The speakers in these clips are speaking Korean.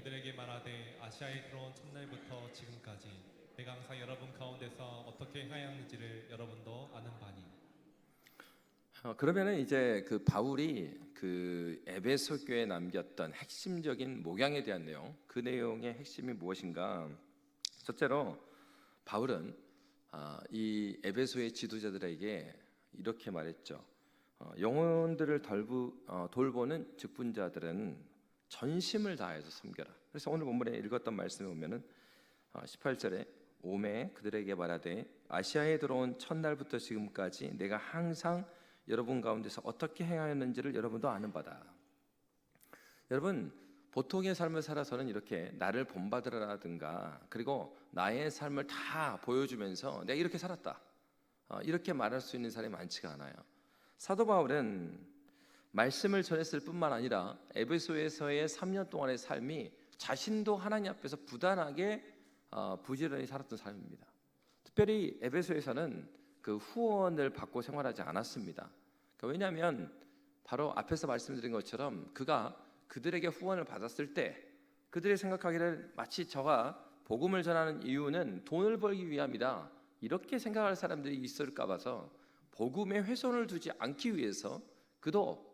그들에게 말하되 아시아에 들어온 첫날부터 지금까지 내가 항상 여러분 가운데서 어떻게 행하였는지를 여러분도 아는 바니. 그러면은 이제 그 바울이 그 에베소 교회에 남겼던 핵심적인 목양에 대한 내용, 그 내용의 핵심이 무엇인가? 첫째로 바울은 이 에베소의 지도자들에게 이렇게 말했죠. 영혼들을 돌보는 직분자들은 전심을 다해서 섬겨라. 그래서 오늘 본문에 읽었던 말씀에 보면은 18절에 오매 그들에게 말하되 아시아에 들어온 첫날부터 지금까지 내가 항상 여러분 가운데서 어떻게 행하였는지를 여러분도 아는 바다. 여러분, 보통의 삶을 살아서는 이렇게 나를 본받으라든가 그리고 나의 삶을 다 보여주면서 내가 이렇게 살았다, 이렇게 말할 수 있는 사람이 많지가 않아요. 사도 바울은 말씀을 전했을 뿐만 아니라 에베소에서의 3년 동안의 삶이 자신도 하나님 앞에서 부단하게 부지런히 살았던 삶입니다. 특별히 에베소에서는 그 후원을 받고 생활하지 않았습니다. 왜냐하면 바로 앞에서 말씀드린 것처럼 그가 그들에게 후원을 받았을 때 그들이 생각하기를 마치 저가 복음을 전하는 이유는 돈을 벌기 위함이다, 이렇게 생각할 사람들이 있을까 봐서 복음에 훼손을 두지 않기 위해서 그도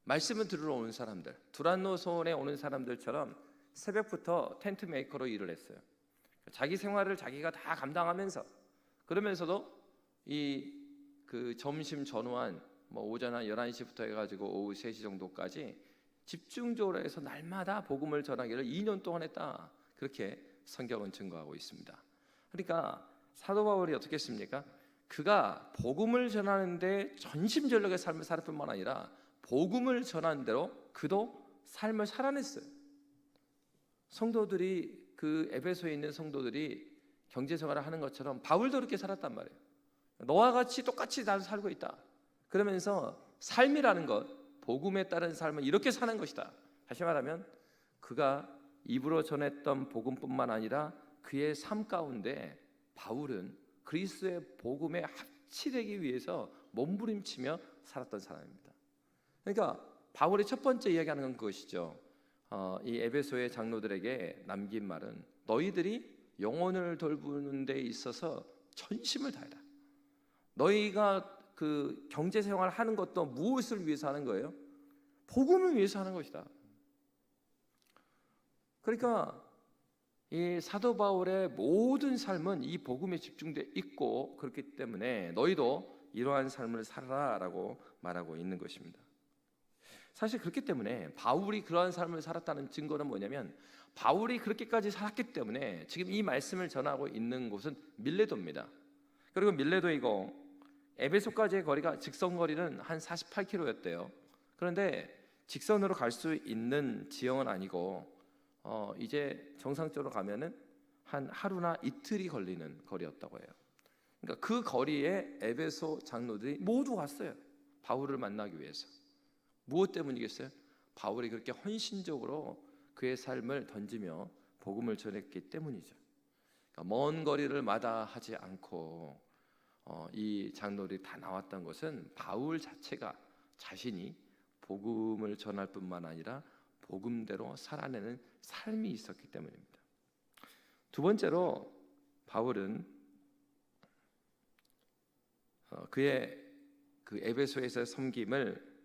말씀을 들으러 오는 사람들, 두란노손에 오는 사람들처럼 새벽부터 텐트 메이커로 일을 했어요. 자기 생활을 자기가 다 감당하면서, 그러면서도 그 점심 전후한 오전 한 11시부터 해가지고 오후 3시 정도까지 집중적으로 해서 날마다 복음을 전하기를 2년 동안 했다, 그렇게 성경은 증거하고 있습니다. 그러니까 사도 바울이 어떻게 했습니까? 그가 복음을 전하는데 전심전력의 삶을 살 뿐만 아니라 복음을 전하는 대로 그도 삶을 살아냈어요. 성도들이, 그 에베소에 있는 성도들이 경제생활을 하는 것처럼 바울도 그렇게 살았단 말이에요. 너와 같이 똑같이 나도 살고 있다, 그러면서 삶이라는 것, 복음에 따른 삶은 이렇게 사는 것이다. 다시 말하면 그가 입으로 전했던 복음뿐만 아니라 그의 삶 가운데 바울은 그리스도의 복음에 합치되기 위해서 몸부림치며 살았던 사람입니다. 그러니까 바울이 첫 번째 이야기하는 건 그것이죠. 이 에베소의 장로들에게 남긴 말은 너희들이 영혼을 돌보는 데 있어서 전심을 다해라. 너희가 그 경제생활 하는 것도 무엇을 위해서 하는 거예요? 복음을 위해서 하는 것이다. 그러니까 이 사도 바울의 모든 삶은 이 복음에 집중되어 있고, 그렇기 때문에 너희도 이러한 삶을 살아라라고 말하고 있는 것입니다. 사실 그렇기 때문에 바울이 그러한 삶을 살았다는 증거는 뭐냐면, 바울이 그렇게까지 살았기 때문에 지금 이 말씀을 전하고 있는 곳은 밀레도입니다. 그리고 밀레도이고 에베소까지의 거리가 직선거리는 한 48km였대요. 그런데 직선으로 갈 수 있는 지형은 아니고 이제 정상적으로 가면은 한 하루나 이틀이 걸리는 거리였다고 해요. 그러니까 그 거리에 에베소 장로들이 모두 왔어요. 바울을 만나기 위해서. 무엇 때문이겠어요? 바울이 그렇게 헌신적으로 그의 삶을 던지며 복음을 전했기 때문이죠. 그러니까 먼 거리를 마다하지 않고 이 장로들이 다 나왔던 것은 바울 자체가 자신이 복음을 전할 뿐만 아니라 복음대로 살아내는 삶이 있었기 때문입니다. 두 번째로 바울은 그의 그 에베소에서의 섬김을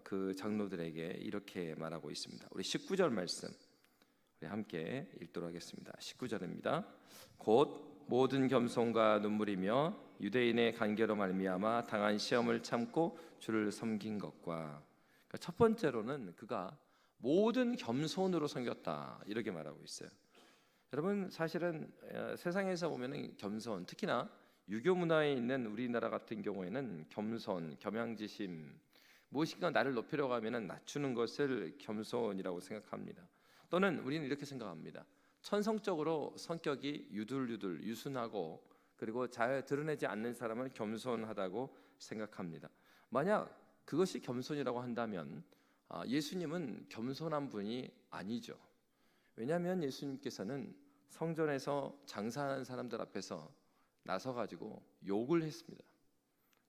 그 장로들에게 이렇게 말하고 있습니다. 우리 19절 말씀 우리 함께 읽도록 하겠습니다. 19절입니다. 곧 모든 겸손과 눈물이며 유대인의 간계로 말미암아 당한 시험을 참고 주를 섬긴 것과, 그러니까 첫 번째로는 그가 모든 겸손으로 섬겼다, 이렇게 말하고 있어요. 여러분, 사실은 세상에서 보면은 겸손, 특히나 유교 문화에 있는 우리나라 같은 경우에는 겸손, 겸양지심, 무엇인가 나를 높이려고 하면은 낮추는 것을 겸손이라고 생각합니다. 또는 우리는 이렇게 생각합니다. 천성적으로 성격이 유들유들 유순하고 그리고 잘 드러내지 않는 사람은 겸손하다고 생각합니다. 만약 그것이 겸손이라고 한다면 예수님은 겸손한 분이 아니죠. 왜냐하면 예수님께서는 성전에서 장사하는 사람들 앞에서 나서가지고 욕을 했습니다.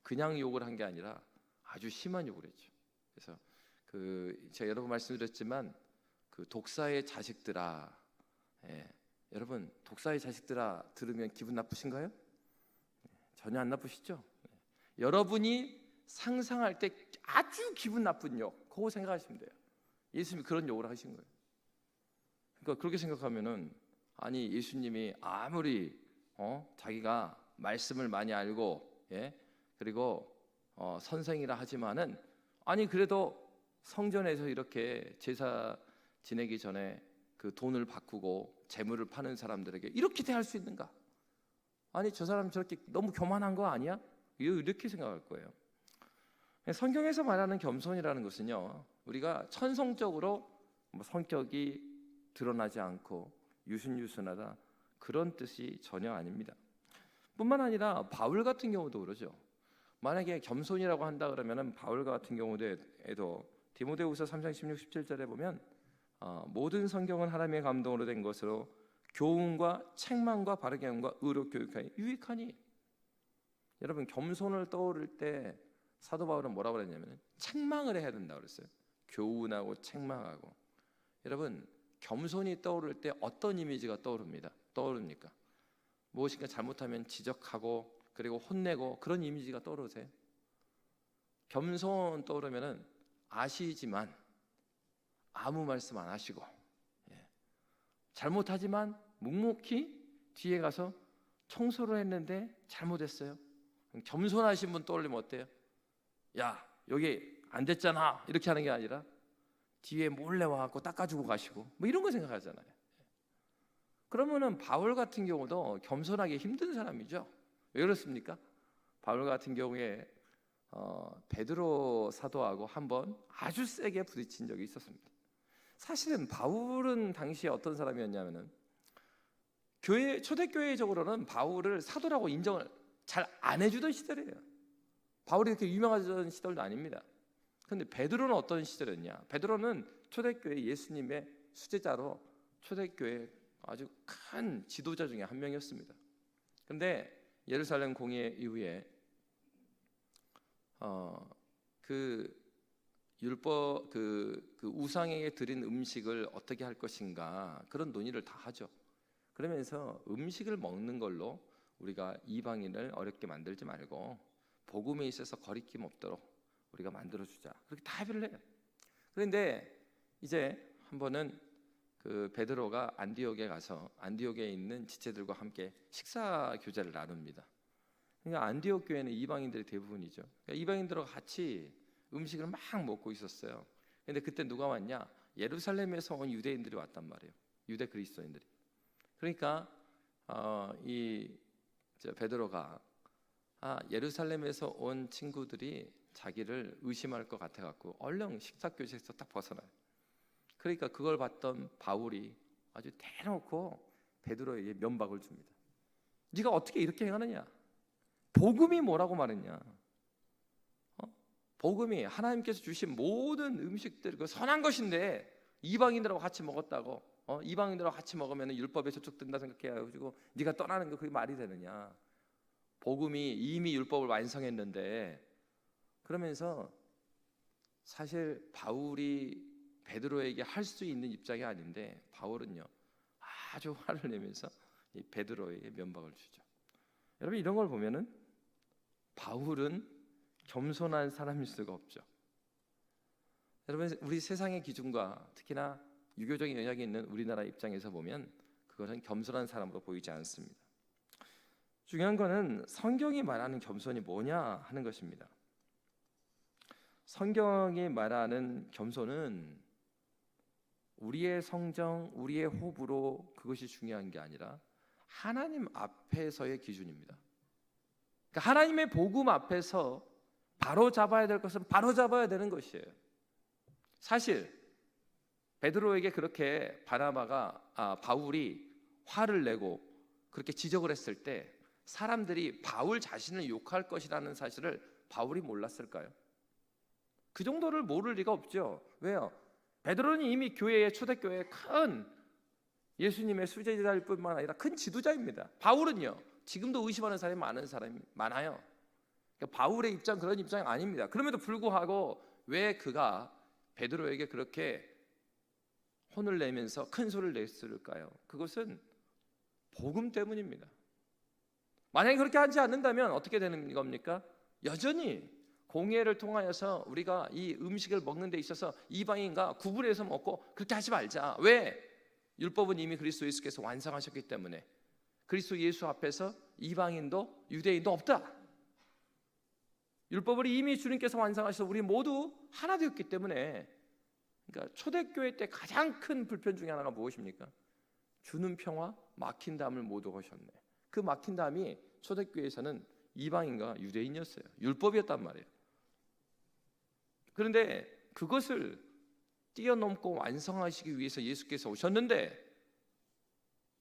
그냥 욕을 한 게 아니라 아주 심한 욕을 했죠. 그래서 제가 여러 번 말씀드렸지만 그 독사의 자식들아, 예, 여러분 독사의 자식들아 들으면 기분 나쁘신가요? 전혀 안 나쁘시죠? 여러분이 상상할 때 아주 기분 나쁜 욕, 그거 생각하시면 돼요. 예수님이 그런 욕을 하신 거예요. 그러니까 그렇게 생각하면은 아니 예수님이 아무리 자기가 말씀을 많이 알고 그리고 선생이라 하지만은 아니 그래도 성전에서 이렇게 제사 지내기 전에 그 돈을 바꾸고 재물을 파는 사람들에게 이렇게 대할 수 있는가? 아니 저 사람 저렇게 너무 교만한 거 아니야? 이렇게 생각할 거예요. 성경에서 말하는 겸손이라는 것은요, 우리가 천성적으로 성격이 드러나지 않고 유순유순하다 그런 뜻이 전혀 아닙니다. 뿐만 아니라 바울 같은 경우도 그러죠. 만약에 겸손이라고 한다 그러면은 바울 같은 경우에도 디모데후서 3장 16, 17절에 보면 모든 성경은 하나님의 감동으로 된 것으로 교훈과 책망과 바르게 함과 의로 교육하니 유익하니. 여러분 겸손을 떠오를 때 사도 바울은 뭐라고 그랬냐면 책망을 해야 된다고 그랬어요. 교훈하고 책망하고. 여러분 겸손이 떠오를 때 어떤 이미지가 떠오릅니까? 무엇인가 잘못하면 지적하고 그리고 혼내고 그런 이미지가 떠오르세요? 겸손 떠오르면은 아시지만 아무 말씀 안 하시고 잘못하지만 묵묵히 뒤에 가서 청소를 했는데 잘못했어요. 겸손하신 분 떠올리면 어때요? 야 여기 안 됐잖아 이렇게 하는 게 아니라 뒤에 몰래 와갖고 닦아주고 가시고 뭐 이런 거 생각하잖아요. 그러면은 바울 같은 경우도 겸손하기 힘든 사람이죠. 왜 그렇습니까? 바울 같은 경우에 베드로 사도하고 한번 아주 세게 부딪힌 적이 있었습니다. 사실은 바울은 당시에 어떤 사람이었냐면은 초대교회적으로는 바울을 사도라고 인정을 잘 안 해주던 시절이에요. 바울이 이렇게 유명하던 시절도 아닙니다. 그런데 베드로는 어떤 시절이었냐? 베드로는 초대교회 예수님의 수제자로 초대교회 아주 큰 지도자 중에 한 명이었습니다. 그런데 예루살렘 공회 이후에 그 율법 그 우상에게 드린 음식을 어떻게 할 것인가 그런 논의를 다 하죠. 그러면서 음식을 먹는 걸로 우리가 이방인을 어렵게 만들지 말고 복음에 있어서 거리낌 없도록 우리가 만들어주자 그렇게 다 합의를 해요. 그런데 이제 한 번은 그 베드로가 안디옥에 가서 안디옥에 있는 지체들과 함께 식사 교제를 나눕니다. 그러니까 안디옥 교회는 이방인들이 대부분이죠. 그러니까 이방인들과 같이 음식을 막 먹고 있었어요. 그런데 그때 누가 왔냐? 예루살렘에서 온 유대인들이 왔단 말이에요. 유대 그리스도인들이. 그러니까 이 베드로가 예루살렘에서 온 친구들이 자기를 의심할 것 같아갖고 얼른 식사 교실에서 딱 벗어나요. 그러니까 그걸 봤던 바울이 아주 대놓고 베드로에게 면박을 줍니다. 네가 어떻게 이렇게 행하느냐? 복음이 뭐라고 말했냐? 복음이 하나님께서 주신 모든 음식들 그 선한 것인데 이방인들하고 같이 먹었다고 이방인들하고 같이 먹으면 율법에 저촉된다 생각해가지고 네가 떠나는 거 그게 말이 되느냐? 복음이 이미 율법을 완성했는데 그러면서 사실 바울이 베드로에게 할 수 있는 입장이 아닌데 바울은요 아주 화를 내면서 이 베드로에게 면박을 주죠. 여러분 이런 걸 보면은 바울은 겸손한 사람일 수가 없죠. 여러분 우리 세상의 기준과 특히나 유교적인 영향이 있는 우리나라 입장에서 보면 그것은 겸손한 사람으로 보이지 않습니다. 중요한 거는 성경이 말하는 겸손이 뭐냐 하는 것입니다. 성경이 말하는 겸손은 우리의 성정, 우리의 호불호 그것이 중요한 게 아니라 하나님 앞에서의 기준입니다. 그러니까 하나님의 복음 앞에서 바로 잡아야 될 것은 바로 잡아야 되는 것이에요. 사실 베드로에게 그렇게 바울이 화를 내고 그렇게 지적을 했을 때 사람들이 바울 자신을 욕할 것이라는 사실을 바울이 몰랐을까요? 그 정도를 모를 리가 없죠. 왜요? 베드로는 이미 교회의 초대교회의 큰 예수님의 수제자일 뿐만 아니라 큰 지도자입니다. 바울은요 지금도 의심하는 사람이 많아요. 그러니까 바울의 입장 그런 입장이 아닙니다. 그럼에도 불구하고 왜 그가 베드로에게 그렇게 혼을 내면서 큰 소리를 냈을까요? 그것은 복음 때문입니다. 만약에 그렇게 하지 않는다면 어떻게 되는 겁니까? 여전히 공예를 통하여서 우리가 이 음식을 먹는 데 있어서 이방인과 구분해서 먹고 그렇게 하지 말자. 왜? 율법은 이미 그리스도 예수께서 완성하셨기 때문에. 그리스도 예수 앞에서 이방인도 유대인도 없다. 율법을 이미 주님께서 완성하셔서 우리 모두 하나 되었기 때문에. 그러니까 초대교회 때 가장 큰 불편 중에 하나가 무엇입니까? 주는 평화, 막힌 담을 못 오셨네. 그 막힌 담이 초대교회에서는 이방인과 유대인이었어요. 율법이었단 말이에요. 그런데 그것을 뛰어넘고 완성하시기 위해서 예수께서 오셨는데,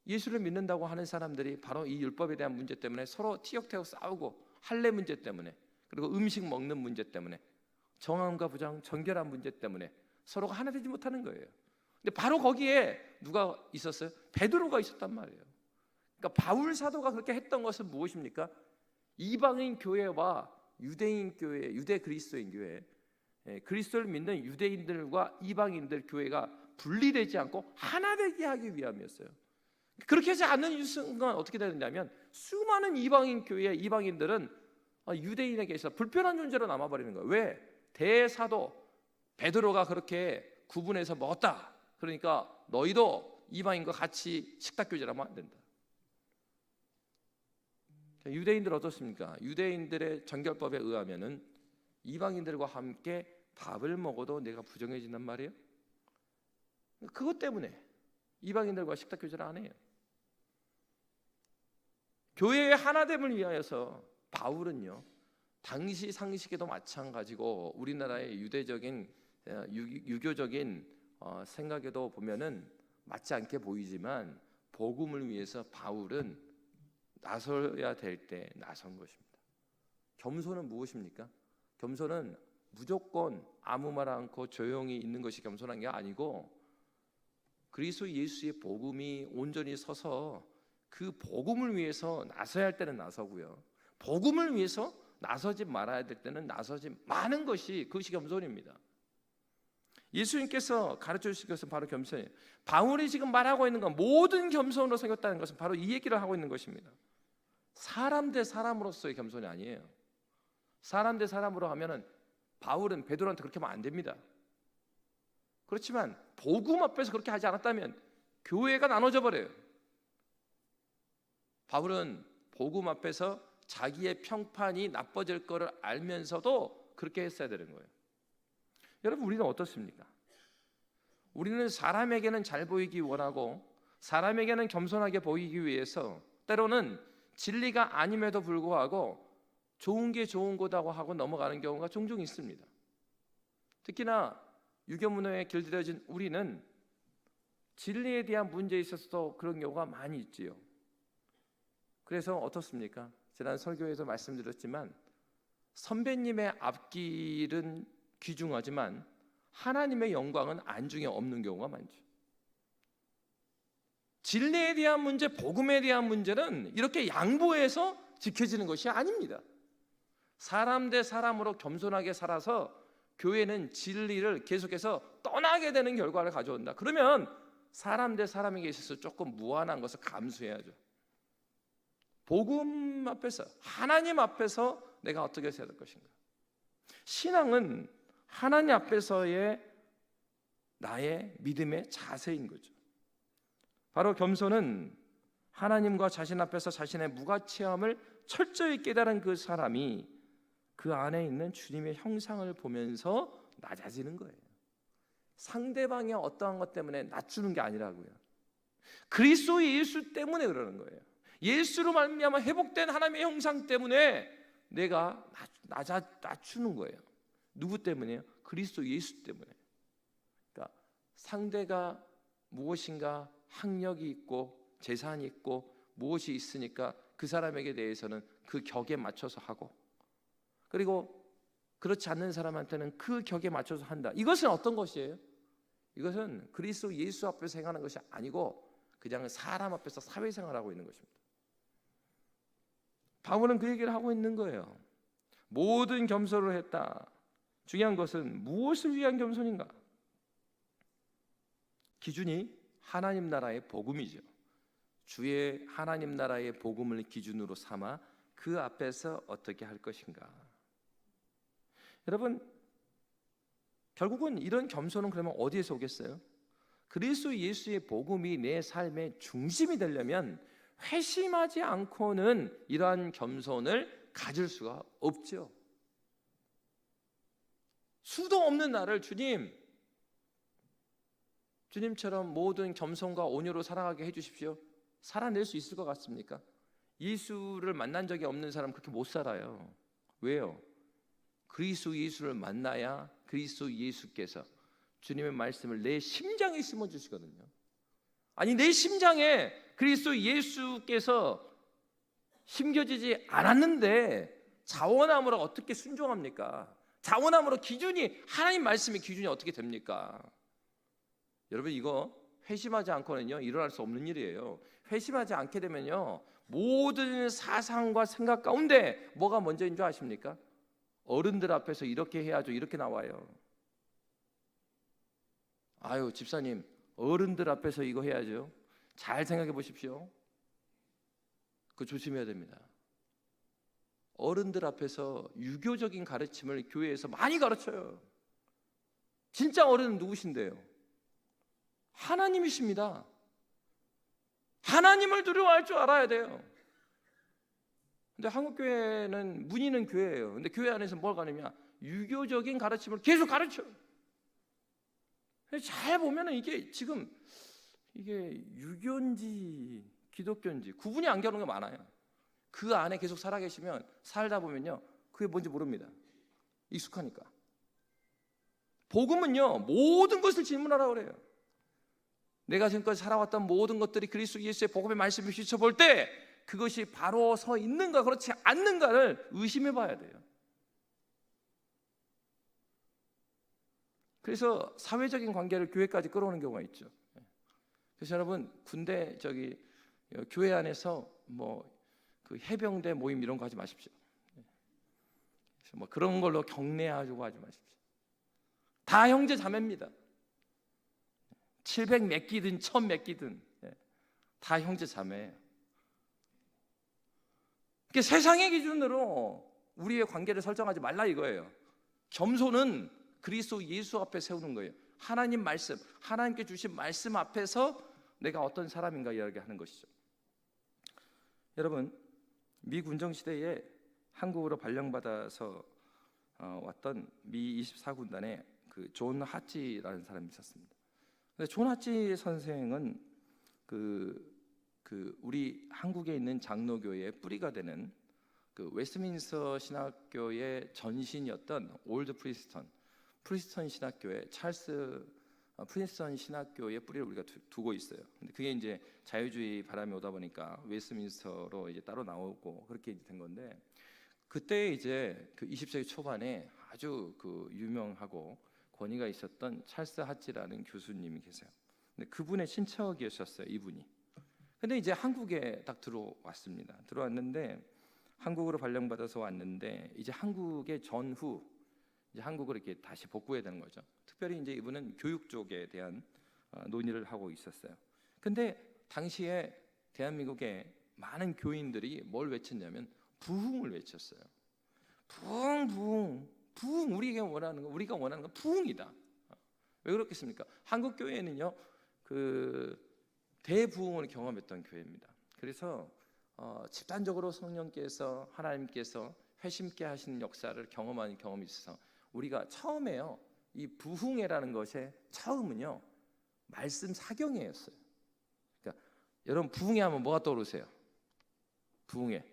예수를 믿는다고 하는 사람들이 바로 이 율법에 대한 문제 때문에 서로 티격태격 싸우고, 할례 문제 때문에, 그리고 음식 먹는 문제 때문에, 정함과 부정, 정결한 문제 때문에 서로가 하나 되지 못하는 거예요. 근데 바로 거기에 누가 있었어요? 베드로가 있었단 말이에요. 그러니까 바울 사도가 그렇게 했던 것은 무엇입니까? 이방인 교회와 유대인 교회, 유대 그리스도인 교회, 그리스도를 믿는 유대인들과 이방인들 교회가 분리되지 않고 하나 되게 하기 위함이었어요. 그렇게 하지 않는 순간 어떻게 되느냐면 수많은 이방인 교회의 이방인들은 유대인에게 있어 불편한 존재로 남아버리는 거예요. 왜? 대사도 베드로가 그렇게 구분해서 먹었다. 그러니까 너희도 이방인과 같이 식탁교제하면 안 된다. 유대인들 어떻습니까? 유대인들의 정결법에 의하면은 이방인들과 함께 밥을 먹어도 내가 부정해진단 말이에요. 그것 때문에 이방인들과 식탁교제를 안 해요. 교회의 하나됨을 위하여서 바울은요, 당시 상식에도 마찬가지고 우리나라의 유대적인 유교적인 생각에도 보면은 맞지 않게 보이지만 복음을 위해서 바울은 나서야 될 때 나선 것입니다. 겸손은 무엇입니까? 겸손은 무조건 아무 말 않고 조용히 있는 것이 겸손한 게 아니고 그리스도 예수의 복음이 온전히 서서 그 복음을 위해서 나서야 할 때는 나서고요, 복음을 위해서 나서지 말아야 될 때는 나서지 마는 것이, 그것이 겸손입니다. 예수님께서 가르쳐 주신 것은 바로 겸손이에요. 바울이 지금 말하고 있는 건 모든 겸손으로 생겼다는 것은 바로 이 얘기를 하고 있는 것입니다. 사람 대 사람으로서의 겸손이 아니에요. 사람 대 사람으로 하면은 바울은 베드로한테 그렇게 하면 안 됩니다. 그렇지만 복음 앞에서 그렇게 하지 않았다면 교회가 나눠져 버려요. 바울은 복음 앞에서 자기의 평판이 나빠질 거를 알면서도 그렇게 했어야 되는 거예요. 여러분, 우리는 어떻습니까? 우리는 사람에게는 잘 보이기 원하고 사람에게는 겸손하게 보이기 위해서 때로는 진리가 아님에도 불구하고 좋은 게 좋은 거다고 하고 넘어가는 경우가 종종 있습니다. 특히나 유교문화에 길들여진 우리는 진리에 대한 문제에 있어서도 그런 경우가 많이 있지요. 그래서 어떻습니까? 지난 설교에서 말씀드렸지만 선배님의 앞길은 귀중하지만 하나님의 영광은 안중에 없는 경우가 많죠. 진리에 대한 문제, 복음에 대한 문제는 이렇게 양보해서 지켜지는 것이 아닙니다. 사람 대 사람으로 겸손하게 살아서 교회는 진리를 계속해서 떠나게 되는 결과를 가져온다. 그러면 사람 대 사람에게 있어서 조금 무한한 것을 감수해야죠. 복음 앞에서, 하나님 앞에서 내가 어떻게 해야 될 것인가. 신앙은 하나님 앞에서의 나의 믿음의 자세인 거죠. 바로 겸손은 하나님과 자신 앞에서 자신의 무가치함을 철저히 깨달은 그 사람이 그 안에 있는 주님의 형상을 보면서 낮아지는 거예요. 상대방의 어떠한 것 때문에 낮추는 게 아니라고요. 그리스도 예수 때문에 그러는 거예요. 예수로 말미암아 회복된 하나님의 형상 때문에 내가 낮추는 거예요. 누구 때문에요? 그리스도 예수 때문에. 그러니까 상대가 무엇인가 학력이 있고 재산이 있고 무엇이 있으니까 그 사람에게 대해서는 그 격에 맞춰서 하고, 그리고 그렇지 않는 사람한테는 그 격에 맞춰서 한다. 이것은 어떤 것이에요? 이것은 그리스도 예수 앞에서 행하는 것이 아니고 그냥 사람 앞에서 사회생활하고 있는 것입니다. 바울은 그 얘기를 하고 있는 거예요. 모든 겸손을 했다. 중요한 것은 무엇을 위한 겸손인가? 기준이 하나님 나라의 복음이죠. 주의 하나님 나라의 복음을 기준으로 삼아 그 앞에서 어떻게 할 것인가. 여러분, 결국은 이런 겸손은 그러면 어디에서 오겠어요? 그리스도 예수의 복음이 내 삶의 중심이 되려면 회심하지 않고는 이러한 겸손을 가질 수가 없죠. 수도 없는 나를 주님처럼 모든 겸손과 온유로 살아가게 해주십시오. 살아낼 수 있을 것 같습니까? 예수를 만난 적이 없는 사람 그렇게 못 살아요. 왜요? 그리스도 예수를 만나야 그리스도 예수께서 주님의 말씀을 내 심장에 심어주시거든요. 아니, 내 심장에 그리스도 예수께서 심겨지지 않았는데 자원함으로 어떻게 순종합니까? 자원함으로 하나님 말씀의 기준이 어떻게 됩니까? 여러분, 이거 회심하지 않고는요 일어날 수 없는 일이에요. 회심하지 않게 되면요 모든 사상과 생각 가운데 뭐가 먼저인 줄 아십니까? 어른들 앞에서 이렇게 해야죠, 이렇게 나와요. 아유, 집사님, 어른들 앞에서 이거 해야죠. 잘 생각해 보십시오. 그거 조심해야 됩니다. 어른들 앞에서 유교적인 가르침을 교회에서 많이 가르쳐요. 진짜 어른은 누구신데요? 하나님이십니다. 하나님을 두려워할 줄 알아야 돼요. 근데 한국 교회는 문의는 교회예요. 근데 교회 안에서 뭘 가느냐? 유교적인 가르침을 계속 가르쳐. 잘 보면은 이게 지금 유교인지 기독교인지 구분이 안 가는 게 많아요. 그 안에 계속 살아계시면 살다 보면요 그게 뭔지 모릅니다. 익숙하니까. 복음은요 모든 것을 질문하라고 그래요. 내가 지금까지 살아왔던 모든 것들이 그리스도 예수의 복음의 말씀을 비춰볼 때 그것이 바로 서 있는가 그렇지 않는가를 의심해 봐야 돼요. 그래서 사회적인 관계를 교회까지 끌어오는 경우가 있죠. 그래서 여러분 군대 교회 안에서 그 해병대 모임 이런 거 하지 마십시오. 그래서 그런 걸로 경례하려고 하지 마십시오. 다 형제 자매입니다. 700 몇 기든 1000 몇 기든 다 형제 자매예요. 그러니까 세상의 기준으로 우리의 관계를 설정하지 말라 이거예요. 겸손은 그리스도 예수 앞에 세우는 거예요. 하나님 말씀, 하나님께 주신 말씀 앞에서 내가 어떤 사람인가 이야기하는 것이죠. 여러분, 미 군정 시대에 한국으로 발령받아서 왔던 미 24군단에 그 존 하찌라는 사람이 있었습니다. 근데 존 하찌 선생은 우리 한국에 있는 장로교의 뿌리가 되는 그 웨스트민스터 신학교의 전신이었던 올드 프리스턴 신학교의 찰스 프린스턴 신학교의 뿌리를 우리가 두고 있어요. 근데 그게 이제 자유주의 바람이 오다 보니까 웨스트민스터로 이제 따로 나오고 그렇게 된 건데, 그때 이제 그 20세기 초반에 아주 그 유명하고 권위가 있었던 찰스 하찌라는 교수님이 계세요. 근데 그분의 친척이셨어요, 이분이. 근데 이제 한국에 딱 들어왔습니다. 들어왔는데 한국으로 발령받아서 왔는데 이제 한국의 전후 이제 한국으로 이렇게 다시 복구해야 되는 거죠. 특별히 이제 이분은 교육 쪽에 대한 논의를 하고 있었어요. 근데 당시에 대한민국의 많은 교인들이 뭘 외쳤냐면 부흥을 외쳤어요. 부흥. 우리가 원하는 건 부흥이다. 왜 그렇겠습니까? 한국 교회는요 그 대부흥을 경험했던 교회입니다. 그래서 집단적으로 성령께서 하나님께서 회심케 하시는 역사를 경험한 경험이 있어서 우리가 처음에요 이 부흥회라는 것의 처음은요 말씀 사경회였어요. 그러니까 여러분 부흥회 하면 뭐가 떠오르세요? 부흥회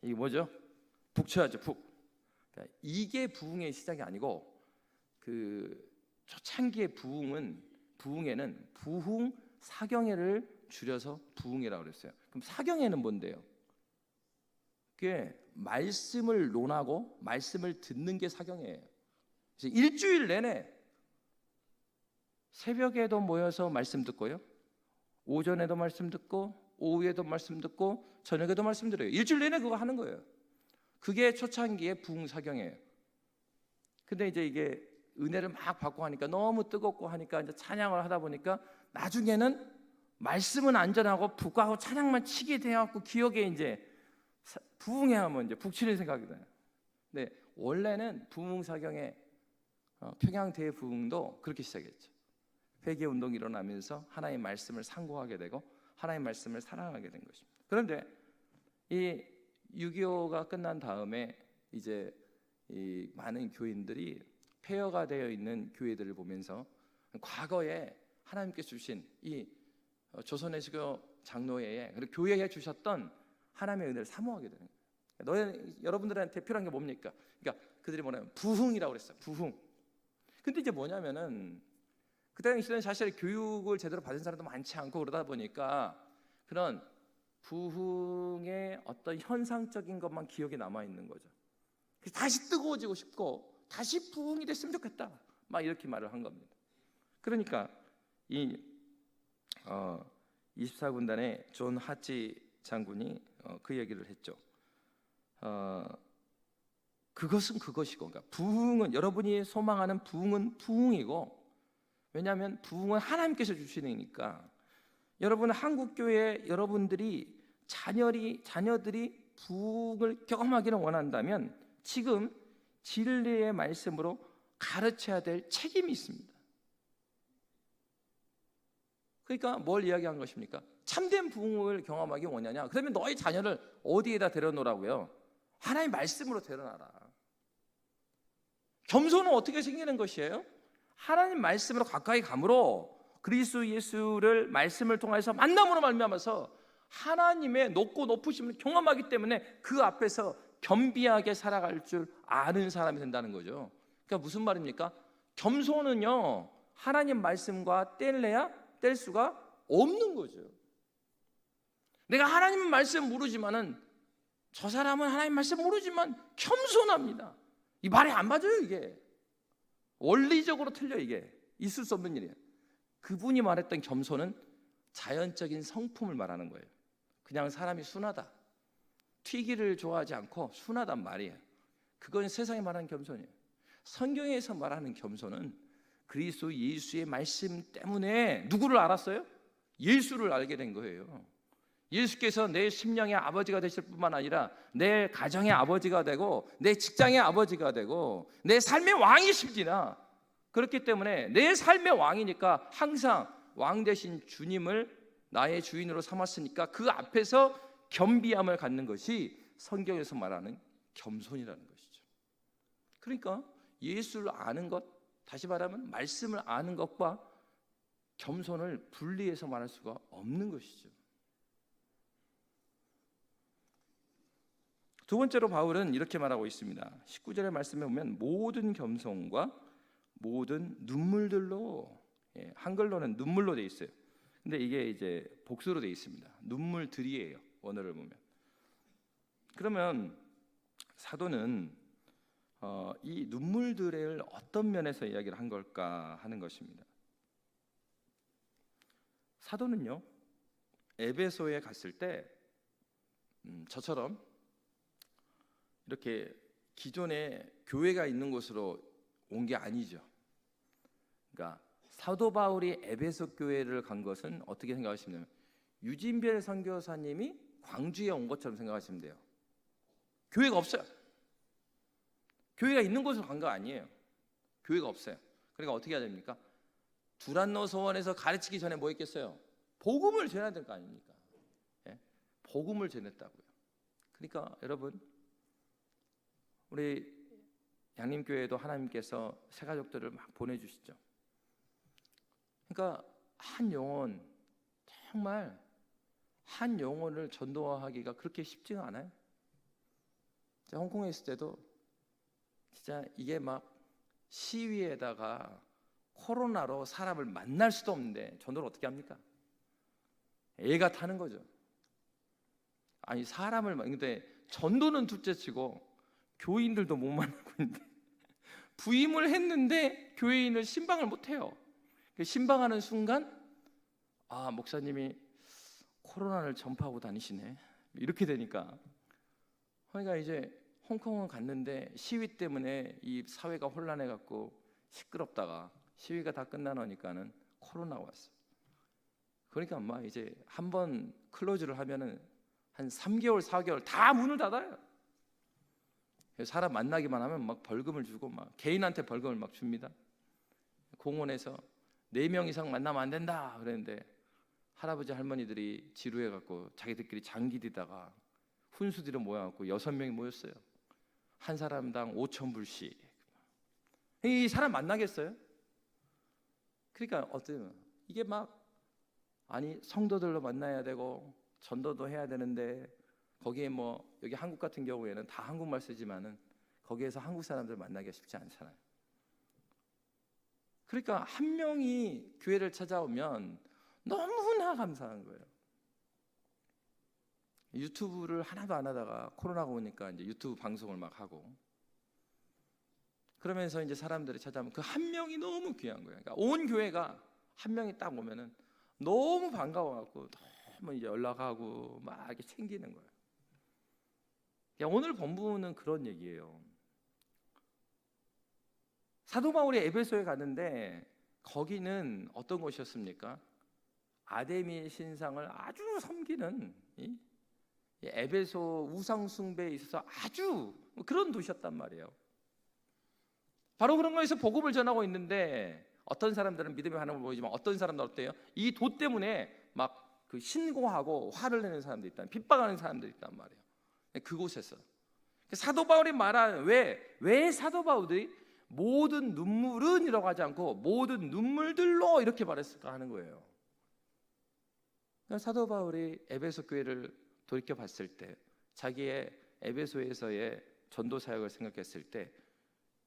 이게 뭐죠? 북쳐야죠. 그러니까 이게 부흥의 시작이 아니고 그 초창기의 부흥회는 부흥 사경회를 줄여서 부흥회라고 그랬어요. 그럼 사경회는 뭔데요? 그게 말씀을 논하고 말씀을 듣는 게 사경회예요. 그래서 일주일 내내 새벽에도 모여서 말씀 듣고요, 오전에도 말씀 듣고 오후에도 말씀 듣고 저녁에도 말씀 들어요. 일주일 내내 그거 하는 거예요. 그게 초창기의 부흥 사경이에요. 근데 이제 이게 은혜를 막 받고 하니까 너무 뜨겁고 하니까 이제 찬양을 하다 보니까 나중에는 말씀은 안전하고 북하고 찬양만 치게 되어갖고 기억에 이제 부흥회 하면 이제 북치는 생각이 나요. 근데 원래는 부흥사경의 평양 대부흥도 그렇게 시작했죠. 회개 운동이 일어나면서 하나님의 말씀을 상고하게 되고 하나님의 말씀을 사랑하게 된 것입니다. 그런데 이 6.25가 끝난 다음에 이제 이 많은 교인들이 폐허가 되어 있는 교회들을 보면서 과거에 하나님께서 주신 이 조선의 시교 장로회에 그리고 교회에 주셨던 하나님의 은혜를 사모하게 되는 거예요. 여러분들한테 필요한 게 뭡니까? 그러니까 그들이 뭐냐면 부흥이라고 그랬어요. 부흥. 근데 이제 뭐냐면은 그 당시에는 사실 교육을 제대로 받은 사람도 많지 않고 그러다 보니까 그런 부흥의 어떤 현상적인 것만 기억에 남아 있는 거죠. 다시 뜨거워지고 싶고 다시 부흥이 됐으면 좋겠다. 막 이렇게 말을 한 겁니다. 그러니까 이 24군단의 존 하치 장군이 그 얘기를 했죠. 그것은 그것이고, 그러니까 부흥은 여러분이 소망하는 부흥은 부흥이고, 왜냐하면 부흥은 하나님께서 주시니까. 여러분 한국 교회 여러분들이 자녀들이 부흥을 경험하기를 원한다면 지금 진리의 말씀으로 가르쳐야 될 책임이 있습니다. 그러니까 뭘 이야기한 것입니까? 참된 부흥을 경험하기 원하냐? 그러면 너희 자녀를 어디에다 데려놓으라고요? 하나님의 말씀으로 데려놔라. 겸손은 어떻게 생기는 것이에요? 하나님 말씀으로 가까이 감으로 그리스도 예수를 말씀을 통해서 만남으로 말미암아서 하나님의 높고 높으심을 경험하기 때문에 그 앞에서 겸비하게 살아갈 줄 아는 사람이 된다는 거죠. 그러니까 무슨 말입니까? 겸손은요 하나님 말씀과 뗄 수가 없는 거죠. 내가 하나님 말씀 모르지만은 저 사람은 하나님 말씀 모르지만 겸손합니다. 이 말이 안 맞아요. 이게 원리적으로 틀려. 이게 있을 수 없는 일이에요. 그분이 말했던 겸손은 자연적인 성품을 말하는 거예요. 그냥 사람이 순하다, 튀기를 좋아하지 않고 순하단 말이에요. 그건 세상에 말하는 겸손이에요. 성경에서 말하는 겸손은 그리스도 예수의 말씀 때문에 누구를 알았어요? 예수를 알게 된 거예요. 예수께서 내 심령의 아버지가 되실 뿐만 아니라 내 가정의 아버지가 되고 내 직장의 아버지가 되고 내 삶의 왕이십니다. 그렇기 때문에 내 삶의 왕이니까 항상 왕 되신 주님을 나의 주인으로 삼았으니까 그 앞에서 겸비함을 갖는 것이 성경에서 말하는 겸손이라는 것이죠. 그러니까 예수를 아는 것, 다시 말하면 말씀을 아는 것과 겸손을 분리해서 말할 수가 없는 것이죠. 두 번째로 바울은 이렇게 말하고 있습니다. 19절의 말씀에 보면 모든 겸손과 모든 눈물들로, 한글로는 눈물로 돼 있어요. 근데 이게 이제 복수로 돼 있습니다. 눈물들이에요. 원어를 보면. 그러면 사도는 이 눈물들을 어떤 면에서 이야기를 한 걸까 하는 것입니다. 사도는요 에베소에 갔을 때 저처럼 이렇게 기존에 교회가 있는 곳으로 온 게 아니죠. 그러니까 사도 바울이 에베소 교회를 간 것은 어떻게 생각하시면 유진별 선교사님이 광주에 온 것처럼 생각하시면 돼요. 교회가 없어요. 교회가 있는 곳으로 간 거 아니에요. 교회가 없어요. 그러니까 어떻게 해야 됩니까? 두란노 소원에서 가르치기 전에 뭐 했겠어요? 복음을 전해야 될 거 아닙니까? 복음을 전했다고요. 그러니까 여러분 우리 양림교회도 하나님께서 새 가족들을 막 보내주시죠. 그러니까 한 영혼, 정말 한 영혼을 전도하기가 그렇게 쉽지가 않아요. 제가 홍콩에 있을 때도 진짜 이게 막 시위에다가 코로나로 사람을 만날 수도 없는데 전도를 어떻게 합니까? 애가 타는 거죠. 아니 사람을 근데 전도는 둘째치고 교인들도 못 만나고 있는데 부임을 했는데 교인을 신방을 못해요. 신방하는 순간 아 목사님이 코로나를 전파하고 다니시네 이렇게 되니까 그러니까 이제 홍콩은 갔는데 시위 때문에 이 사회가 혼란해 갖고 시끄럽다가 시위가 다 끝나니까는 코로나가 왔어. 그러니까 아마 이제 한번 클로즈를 하면은 한 3개월, 4개월 다 문을 닫아요. 사람 만나기만 하면 막 벌금을 주고 막 개인한테 벌금을 막 줍니다. 공원에서 4명 이상 만나면 안 된다 그랬는데 할아버지 할머니들이 지루해 갖고 자기들끼리 장기디다가 훈수들이 모여갖고 6명이 모였어요. 한 사람당 5,000불씩. 이 사람 만나겠어요? 그러니까 어때요? 이게 막 아니 성도들로 만나야 되고 전도도 해야 되는데 거기에 뭐 여기 한국 같은 경우에는 다 한국말 쓰지만은 거기에서 한국 사람들 만나기가 쉽지 않잖아요. 그러니까 한 명이 교회를 찾아오면 너무나 감사한 거예요. 유튜브를 하나도 안 하다가 코로나가 오니까 이제 유튜브 방송을 막 하고 그러면서 이제 사람들이 찾아오면 그 한 명이 너무 귀한 거예요. 그러니까 온 교회가 한 명이 딱 오면은 너무 반가워갖고 너무 이제 연락하고 막 이렇게 챙기는 거예요. 그러니까 오늘 본문은 그런 얘기예요. 사도 바울이 에베소에 갔는데 거기는 어떤 곳이었습니까? 아데미의 신상을 아주 섬기는 이 에베소 우상 숭배에 있어서 아주 그런 도시였단 말이에요. 바로 그런 거에서 복음을 전하고 있는데 어떤 사람들은 믿음의 반응을 보이지만 어떤 사람들은 어때요? 이 도 때문에 막 그 신고하고 화를 내는 사람도 있다, 핍박하는 사람들이 있단 말이에요. 그곳에서 사도 바울이 말한 왜 사도 바울이 모든 눈물은이라고 하지 않고 모든 눈물들로 이렇게 말했을까 하는 거예요. 그러니까 사도 바울이 에베소 교회를 돌이켜 봤을 때 자기의 에베소에서의 전도 사역을 생각했을 때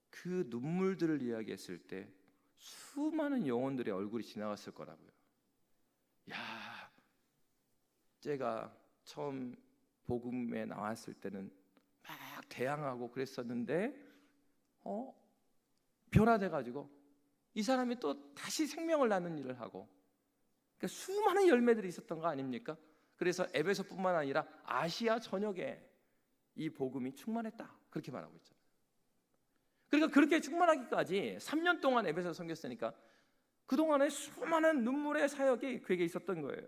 그 눈물들을 이야기했을 때 수많은 영혼들의 얼굴이 지나갔을 거라고요. 야, 제가 처음 복음에 나왔을 때는 막 대항하고 그랬었는데 변화돼 가지고 이 사람이 또 다시 생명을 낳는 일을 하고 그러니까 수많은 열매들이 있었던 거 아닙니까? 그래서 에베소뿐만 아니라 아시아 전역에 이 복음이 충만했다 그렇게 말하고 있죠. 그러니까 그렇게 충만하기까지 3년 동안 에베소를 섬겼으니까 그동안에 수많은 눈물의 사역이 그에게 있었던 거예요.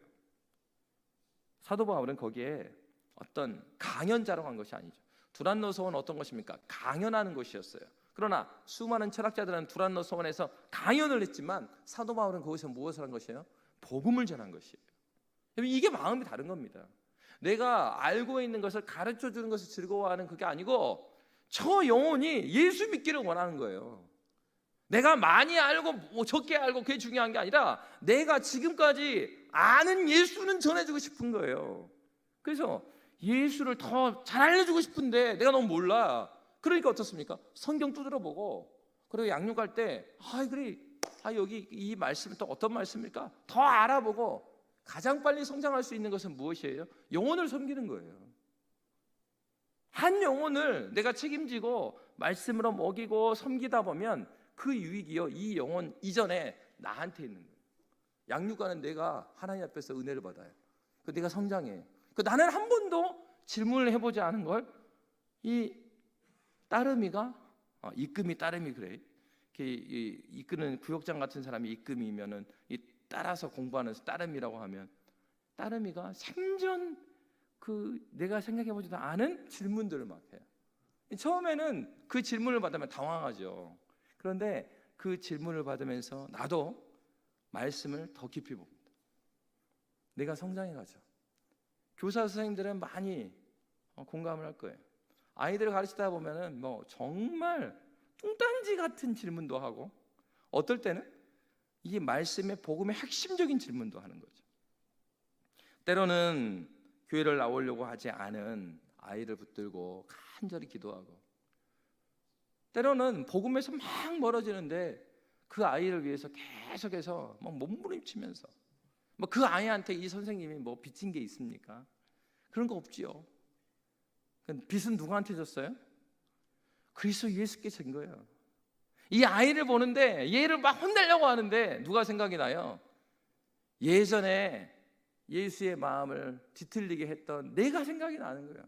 사도 바울은 거기에 어떤 강연자로 간 것이 아니죠. 두란노 소원은 어떤 것입니까? 강연하는 곳이었어요. 그러나 수많은 철학자들은 두란노 소원에서 강연을 했지만 사도 바울은 거기서 무엇을 한 것이에요? 복음을 전한 것이에요. 이게 마음이 다른 겁니다. 내가 알고 있는 것을 가르쳐 주는 것을 즐거워하는 그게 아니고 저 영혼이 예수 믿기를 원하는 거예요. 내가 많이 알고 적게 알고 그게 중요한 게 아니라 내가 지금까지 아는 예수는 전해주고 싶은 거예요. 그래서 예수를 더 잘 알려주고 싶은데 내가 너무 몰라. 그러니까 어떻습니까? 성경 두드려 보고 그리고 양육할 때 그래 여기 이 말씀은 또 어떤 말씀입니까? 더 알아보고 가장 빨리 성장할 수 있는 것은 무엇이에요? 영혼을 섬기는 거예요. 한 영혼을 내가 책임지고 말씀으로 먹이고 섬기다 보면 그 유익이요 이 영혼 이전에 나한테 있는 거예요. 양육하는 내가 하나님 앞에서 은혜를 받아요. 내가 성장해. 나는 한 번도 질문을 해보지 않은 걸 이 따름이가 이끔이 따름이 그래. 이끄는 구역장 같은 사람이 이끔이면은 이 따라서 공부하는 따름이라고 하면 따름이가 생전 내가 생각해보지도 않은 질문들을 막 해요. 처음에는 그 질문을 받으면 당황하죠. 그런데 그 질문을 받으면서 나도 말씀을 더 깊이 봅니다. 내가 성장해가죠. 교사 선생님들은 많이 공감을 할 거예요. 아이들을 가르치다 보면은 뭐 정말 뚱딴지 같은 질문도 하고 어떨 때는 이 말씀의 복음의 핵심적인 질문도 하는 거죠. 때로는 교회를 나오려고 하지 않은 아이를 붙들고 간절히 기도하고 때로는 복음에서 막 멀어지는데 그 아이를 위해서 계속해서 막 몸부림치면서 그 아이한테 이 선생님이 뭐 빚진 게 있습니까? 그런 거 없지요. 빚은 누구한테 졌어요? 그리스도 예수께 진 거예요. 이 아이를 보는데 얘를 막 혼내려고 하는데 누가 생각이 나요? 예전에 예수의 마음을 뒤틀리게 했던 내가 생각이 나는 거예요.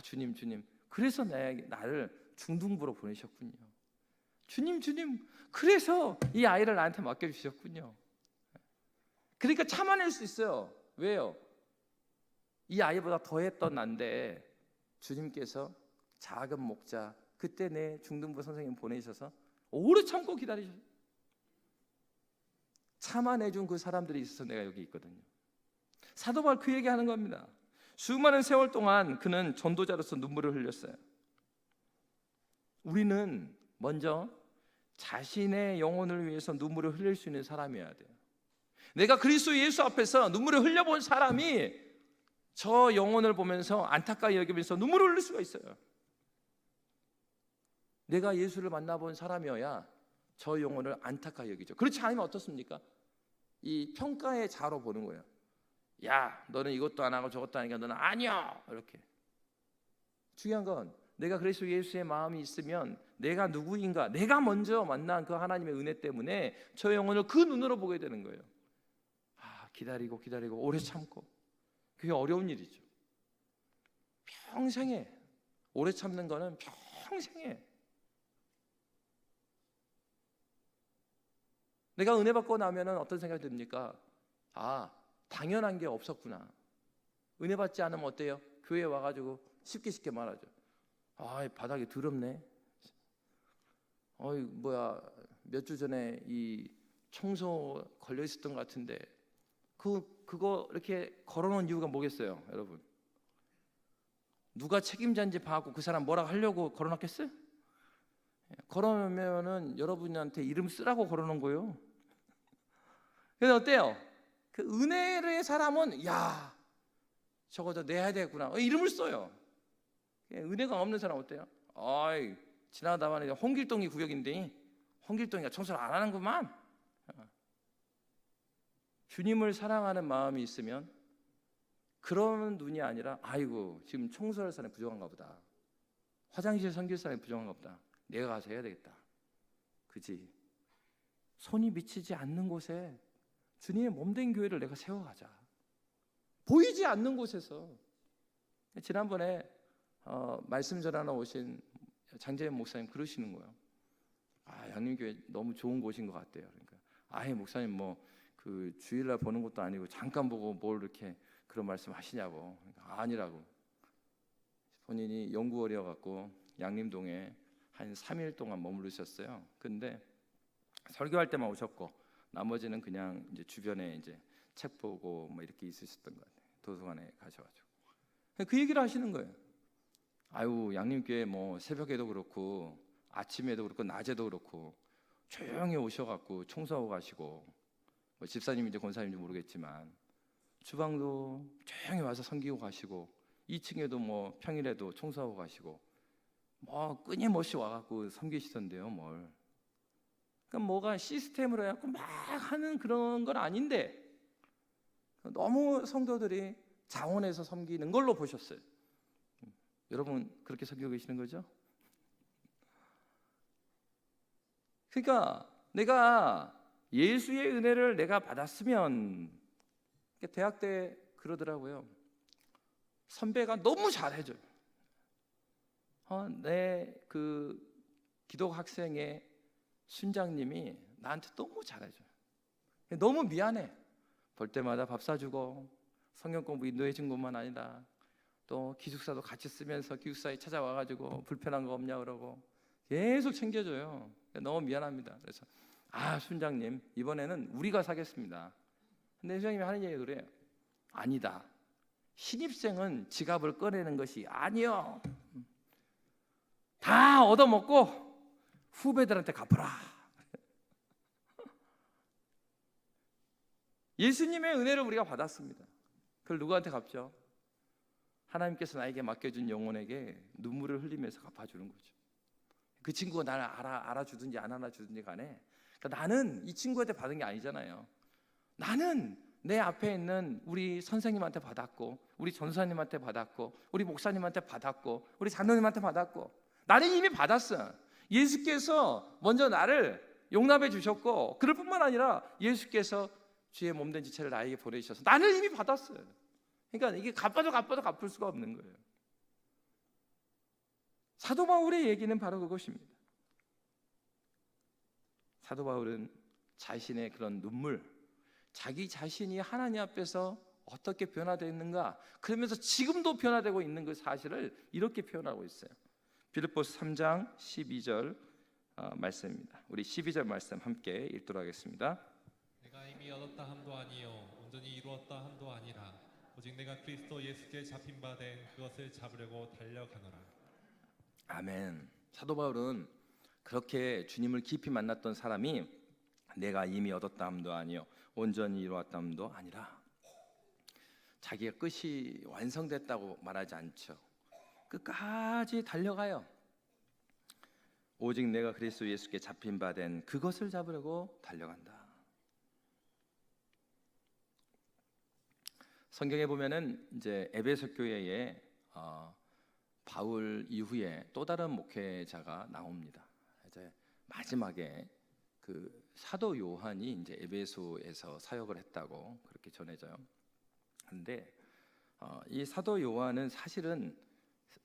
주님 그래서 나를 중등부로 보내셨군요. 주님, 그래서 이 아이를 나한테 맡겨주셨군요. 그러니까 참아낼 수 있어요. 왜요? 이 아이보다 더했던 난데 주님께서 작은 목자, 그때 내 중등부 선생님 보내셔서 오래 참고 기다리셨어요. 참아내준 그 사람들이 있어서 내가 여기 있거든요. 사도 바울 그 얘기하는 겁니다. 수많은 세월 동안 그는 전도자로서 눈물을 흘렸어요. 우리는 먼저 자신의 영혼을 위해서 눈물을 흘릴 수 있는 사람이어야 돼요. 내가 그리스도 예수 앞에서 눈물을 흘려본 사람이 저 영혼을 보면서 안타까이 여기면서 눈물을 흘릴 수가 있어요. 내가 예수를 만나본 사람이어야 저 영혼을 안타까이 여기죠. 그렇지 않으면 어떻습니까? 이 평가의 자로 보는 거예요. 야, 너는 이것도 안 하고 저것도 안 하니까 너는 아니야, 이렇게. 중요한 건 내가 그리스도 예수의 마음이 있으면 내가 누구인가, 내가 먼저 만난 그 하나님의 은혜 때문에 저 영혼을 그 눈으로 보게 되는 거예요. 기다리고 오래 참고, 그게 어려운 일이죠. 평생에 오래 참는 거는 평생에. 내가 은혜 받고 나면은 어떤 생각이 듭니까? 당연한 게 없었구나. 은혜 받지 않으면 어때요? 교회에 와가지고 쉽게 말하죠. 바닥이 더럽네. 몇 주 전에 이 청소 걸려 있었던 것 같은데 그거 이렇게 걸어놓은 이유가 뭐겠어요, 여러분? 누가 책임자인지 봐갖고 그 사람 뭐라고 하려고 걸어놨겠어요? 걸어놓으면은 여러분한테 이름 쓰라고 걸어놓은 거예요. 그래서 어때요? 그 은혜의 사람은 저거 내야 되겠구나, 이름을 써요. 은혜가 없는 사람 어때요? 지나가다 보니 홍길동이 구역인데 홍길동이가 청소를 안 하는구만. 주님을 사랑하는 마음이 있으면 그런 눈이 아니라 지금 청소할 사람이 부족한가 보다, 화장실 섬길 사람이 부족한가 보다, 내가 가서 해야 되겠다. 그지? 손이 미치지 않는 곳에 주님의 몸된 교회를 내가 세워가자. 보이지 않는 곳에서. 지난번에 말씀 전하러 오신 장재현 목사님 그러시는 거예요. 양림교회 너무 좋은 곳인 것 같대요. 그러니까 목사님 그 주일날 보는 것도 아니고 잠깐 보고 뭘 이렇게 그런 말씀 하시냐고. 그러니까 아니라고. 본인이 연구원이어 갖고 양림동에 한 3일 동안 머무르셨어요. 근데 설교할 때만 오셨고 나머지는 그냥 이제 주변에 이제 책 보고 이렇게 있으셨던 것 같아요. 도서관에 가셔가지고 그 얘기를 하시는 거예요. 양림교회 새벽에도 그렇고 아침에도 그렇고 낮에도 그렇고 조용히 오셔갖고 청소하고 가시고, 집사님인지 권사님인지 모르겠지만 주방도 조용히 와서 섬기고 가시고, 2층에도 평일에도 청소하고 가시고, 끊임없이 와갖고 섬기시던데요. 그러니까 뭐가 시스템으로 해갖고 막 하는 그런 건 아닌데 너무 성도들이 자원해서 섬기는 걸로 보셨어요. 여러분 그렇게 섬기고 계시는 거죠? 그러니까 내가 예수의 은혜를 내가 받았으면, 대학 때 그러더라고요. 선배가 너무 잘해줘요. 내 그 기독 학생의 순장님이 나한테 너무 잘해줘요. 너무 미안해. 볼 때마다 밥 사주고 성경 공부 인도해 준 것만 아니라 또 기숙사도 같이 쓰면서 기숙사에 찾아와가지고 불편한 거 없냐 그러고 계속 챙겨줘요. 너무 미안합니다. 그래서 순장님 이번에는 우리가 사겠습니다. 근데 순장님이 하는 얘기가 그래요. 아니다. 신입생은 지갑을 꺼내는 것이 아니요. 다 얻어먹고 후배들한테 갚아라. 예수님의 은혜를 우리가 받았습니다. 그걸 누구한테 갚죠? 하나님께서 나에게 맡겨준 영혼에게 눈물을 흘리면서 갚아주는 거죠. 그 친구가 나를 알아주든지 안 알아주든지 간에, 그러니까 나는 이 친구한테 받은 게 아니잖아요. 나는 내 앞에 있는 우리 선생님한테 받았고, 우리 전사님한테 받았고, 우리 목사님한테 받았고, 우리 장로님한테 받았고, 나는 이미 받았어. 예수께서 먼저 나를 용납해 주셨고, 그럴 뿐만 아니라 예수께서 주의 몸된 지체를 나에게 보내주셔서 나는 이미 받았어요. 그러니까 이게 갚아도 갚을 수가 없는 거예요. 사도 바울의 얘기는 바로 그것입니다. 사도 바울은 자신의 그런 눈물, 자기 자신이 하나님 앞에서 어떻게 변화되는가, 그러면서 지금도 변화되고 있는 그 사실을 이렇게 표현하고 있어요. 빌립보서 3장 12절 말씀입니다. 우리 12절 말씀 함께 읽도록 하겠습니다. 내가 이미 얻었다 함도 아니요 온전히 이루었다 함도 아니라 오직 내가 그리스도 예수께 잡힌 바 된 그것을 잡으려고 달려가노라. 아멘. 사도 바울은 그렇게 주님을 깊이 만났던 사람이 내가 이미 얻었다 함도 아니요 온전히 이루었다 함도 아니라, 자기가 끝이 완성됐다고 말하지 않죠. 끝까지 달려가요. 오직 내가 그리스도 예수께 잡힌 바 된 그것을 잡으려고 달려간다. 성경에 보면은 이제 에베소 교회에 바울 이후에 또 다른 목회자가 나옵니다. 이제 마지막에 그 사도 요한이 이제 에베소에서 사역을 했다고 그렇게 전해져요. 그런데 이 사도 요한은 사실은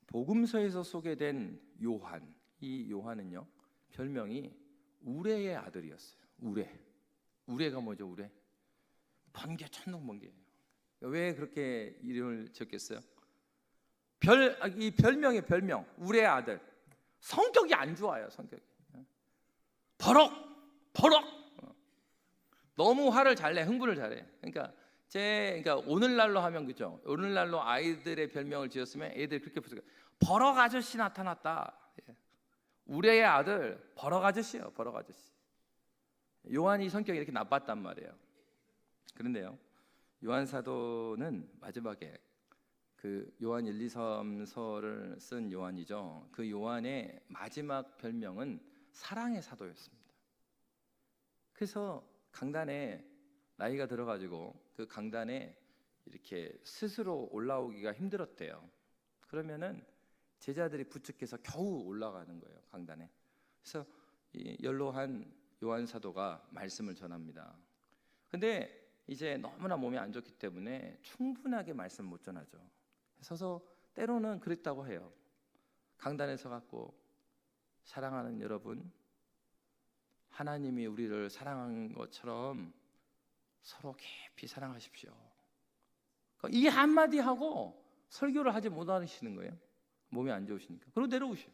복음서에서 소개된 요한, 이 요한은요 별명이 우레의 아들이었어요. 우레가 뭐죠? 우레, 번개, 천둥 번개예요. 왜 그렇게 이름을 지었겠어요? 이 별명의 별명, 우레의 아들. 성격이 안 좋아요. 성격이 버럭 너무 화를 잘 내, 흥분을 잘해. 그러니까 오늘날로 하면, 그죠? 오늘날로 아이들의 별명을 지었으면 애들이 그렇게 부르요. 버럭 아저씨 나타났다. 우레의 아들 버럭 아저씨예요. 버럭 아저씨. 요한이 성격이 이렇게 나빴단 말이에요. 그런데요, 요한 사도는 마지막에 그 요한 1, 2, 3서를 쓴 요한이죠. 그 요한의 마지막 별명은 사랑의 사도였습니다. 그래서 강단에 나이가 들어가지고 그 강단에 이렇게 스스로 올라오기가 힘들었대요. 그러면은 제자들이 부축해서 겨우 올라가는 거예요, 강단에. 그래서 이 연로한 요한 사도가 말씀을 전합니다. 근데 이제 너무나 몸이 안 좋기 때문에 충분하게 말씀 못 전하죠. 서서 때로는 그랬다고 해요. 강단에 서갖고, 사랑하는 여러분, 하나님이 우리를 사랑한 것처럼 서로 깊이 사랑하십시오. 이 한마디 하고 설교를 하지 못하시는 거예요. 몸이 안 좋으시니까. 그리고 내려오셔요.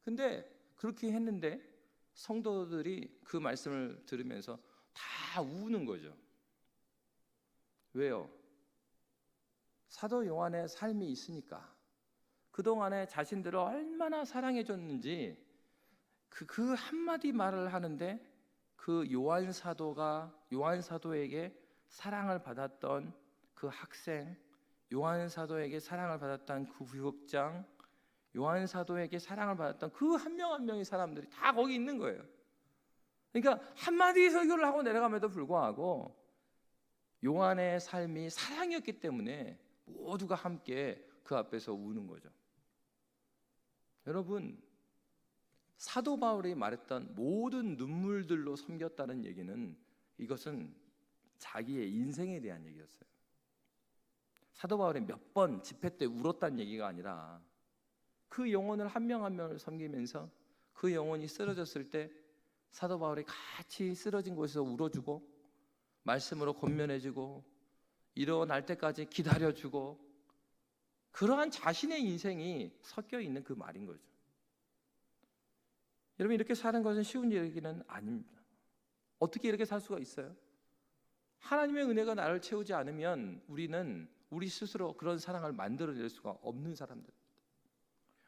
근데 그렇게 했는데 성도들이 그 말씀을 들으면서 다 우는 거죠. 왜요? 사도 요한의 삶이 있으니까. 그동안에 자신들을 얼마나 사랑해줬는지 그 한마디 말을 하는데, 그 요한 사도에게 사랑을 받았던 그 학생, 요한 사도에게 사랑을 받았던 그 부역장, 요한 사도에게 사랑을 받았던 그 한 명 한 명의 사람들이 다 거기 있는 거예요. 그러니까 한마디 설교를 하고 내려감에도 불구하고 요한의 삶이 사랑이었기 때문에 모두가 함께 그 앞에서 우는 거죠. 여러분, 사도 바울이 말했던 모든 눈물들로 섬겼다는 얘기는, 이것은 자기의 인생에 대한 얘기였어요. 사도 바울이 몇 번 집회 때 울었다는 얘기가 아니라, 그 영혼을 한 명 한 명을 섬기면서 그 영혼이 쓰러졌을 때 사도 바울이 같이 쓰러진 곳에서 울어주고, 말씀으로 권면해주고, 일어날 때까지 기다려주고, 그러한 자신의 인생이 섞여 있는 그 말인 거죠. 여러분, 이렇게 사는 것은 쉬운 얘기는 아닙니다. 어떻게 이렇게 살 수가 있어요? 하나님의 은혜가 나를 채우지 않으면 우리는 우리 스스로 그런 사랑을 만들어낼 수가 없는 사람들입니다.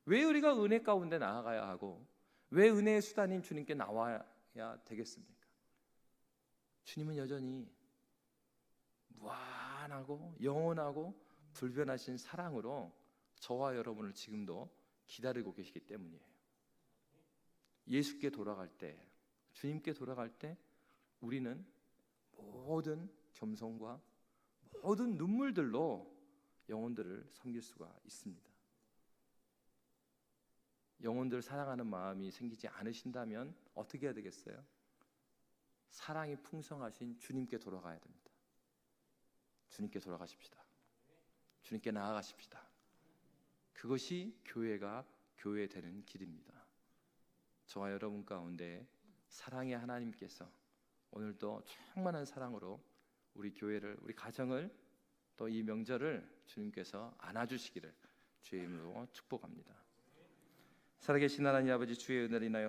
왜 우리가 은혜 가운데 나아가야 하고, 왜 은혜의 수단인 주님께 나와야 되겠습니까? 주님은 여전히 무한하고 영원하고 불변하신 사랑으로 저와 여러분을 지금도 기다리고 계시기 때문이에요. 예수께 돌아갈 때, 주님께 돌아갈 때 우리는 모든 겸손과 모든 눈물들로 영혼들을 섬길 수가 있습니다. 영혼들을 사랑하는 마음이 생기지 않으신다면 어떻게 해야 되겠어요? 사랑이 풍성하신 주님께 돌아가야 됩니다. 주님께 돌아가십시다. 주님께 나아가십시다. 그것이 교회가 교회 되는 길입니다. 저와 여러분 가운데 사랑의 하나님께서 오늘도 충만한 사랑으로 우리 교회를, 우리 가정을, 또 이 명절을 주님께서 안아주시기를 주의 이름으로 축복합니다. 살아계신 하나님 아버지, 주의 은혜를 인하여